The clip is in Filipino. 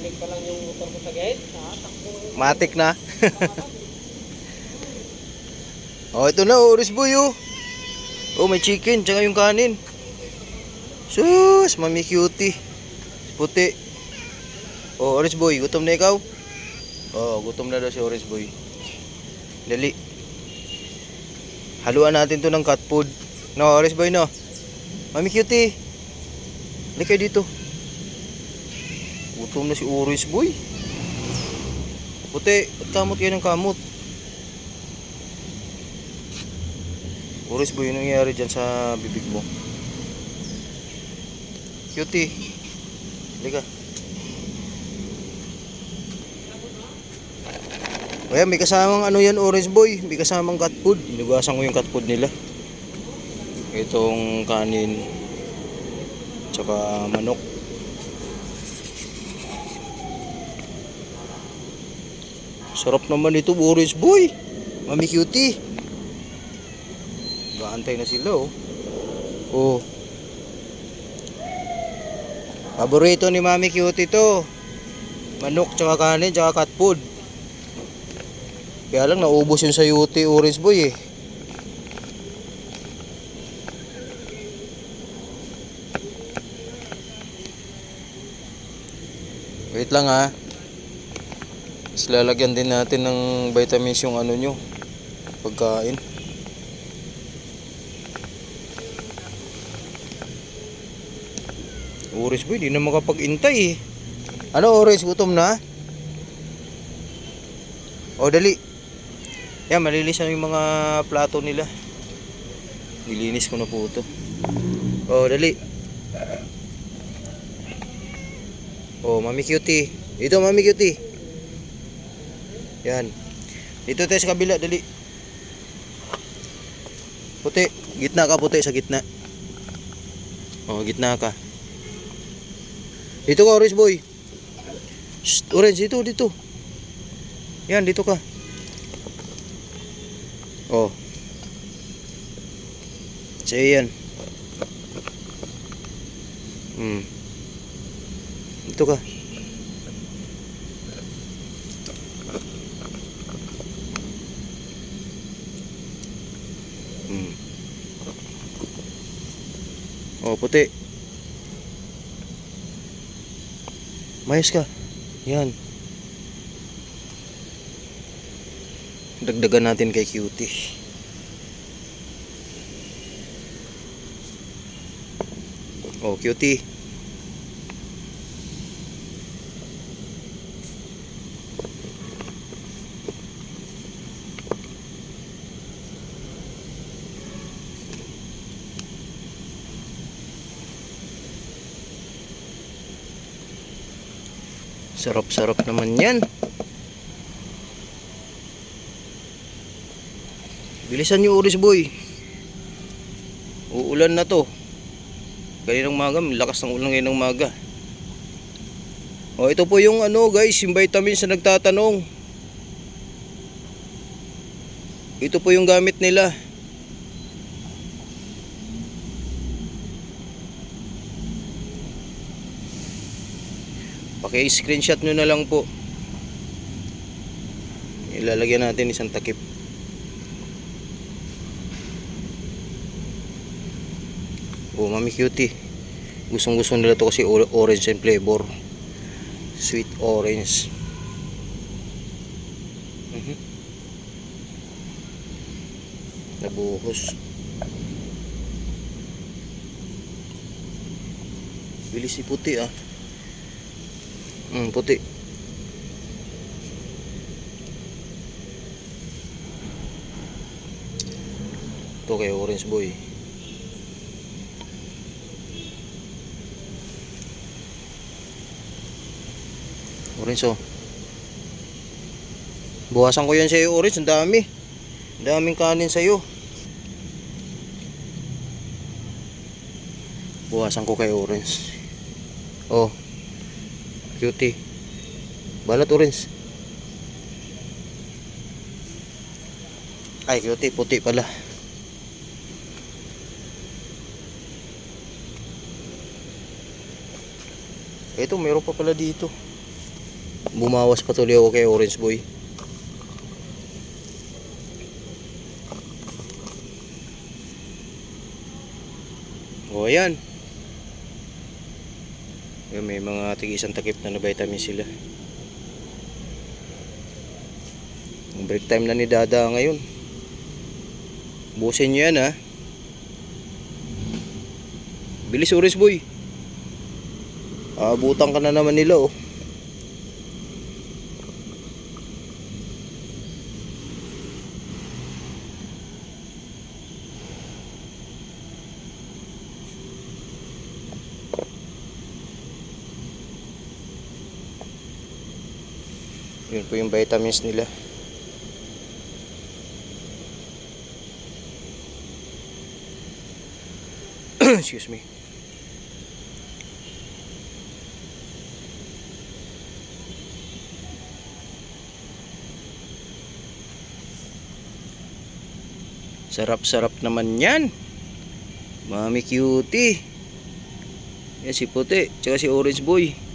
Balik pa lang yung motor ko sa gate. Takbo. Matik na. Oh, ito na, Oris Boy, oh. Oh, may chicken, tsaka yung kanin. Sus, mami cutie. Puti. Oh, Oris Boy, gutom na ikaw? Oh, gutom na daw si Oris Boy. Dali. Haluan natin to ng cat food. No, Oris Boy, no. Mami cutie. Halika kayo dito. Gutom na si Oris Boy. Puti, ba't kamot kayo ng kamot? Oris Boy, yung nangyayari dyan sa bibig mo? Cutie. Halika. Kaya may kasamang ano yan, Orange Boy. May kasamang cat food. Nilugasan ko yung cat food nila. Itong kanin. Tsaka manok. Sarap naman ito, Orange Boy. Mami Cutie. Gaantay na sila, oh. Oh. Paborito ni Mami Cutie to. Manok, tsaka kanin, tsaka cat food. Kaya lang naubos yung sayuti, Orange Boy, eh. Wait lang, ha. Tapos lalagyan din natin ng vitamins yung ano nyo, pagkain. Orange Boy, di na makapag-intay, eh. Ano, Orange, gutom na? O, dali. Yan, malinis na yung mga plato nila. Nilinis ko na po ito. O, dali. O, Mami Cutie. Dito, Mami Cutie. Yan. Dito tayo sa kabila, dali. Puti. Gitna ka, puti, sa gitna. O, gitna ka. Dito ka, Orange Boy. Shh, Orange, dito. Yan, dito ka. Oh. Sa'yo yan. Dito ka. Oh, puti. Mayos ka. Yan. Dagdagan natin kay Cutie. Oh, Cutie. Sarap-sarap naman yan. Bilisan nyo, Orange Boy. Uulan na to. Kaninang maga, lakas ng ulan ngayon ng maga. O, ito po yung ano, guys, yung vitamins na nagtatanong. Ito po yung gamit nila. Paki-screenshot nyo na lang po. Ilalagyan natin isang takip. Oh, Mami Cutie. Gustong-gusto nila to kasi orange and flavor. Sweet orange. Nabuhos. Bilis si puti, ah. Puti. Ito kay Orange Boy. Orange, oh. Buwasan ko yan sa'yo, Orange. Ang dami. Ang daming kanin sa'yo. Buwasan ko kay Orange. Oh. Cutie. Balat, Orange. Ay, Cutie. Puti pala. Ito, meron pa pala dito. bumawas patuloy ako kay Orange Boy. O ayan. Ayan, may mga tig-isang takip na vitamin sila. Break time na ni Dada ngayon. Busin nyo yan ha. Bilis Orange Boy. Aabutan ka na naman nila oh. Yun po yung vitamins nila. Excuse me. Sarap-sarap naman yan. Mami Cutie. Yan si Puti, tsaka si Orange Boy.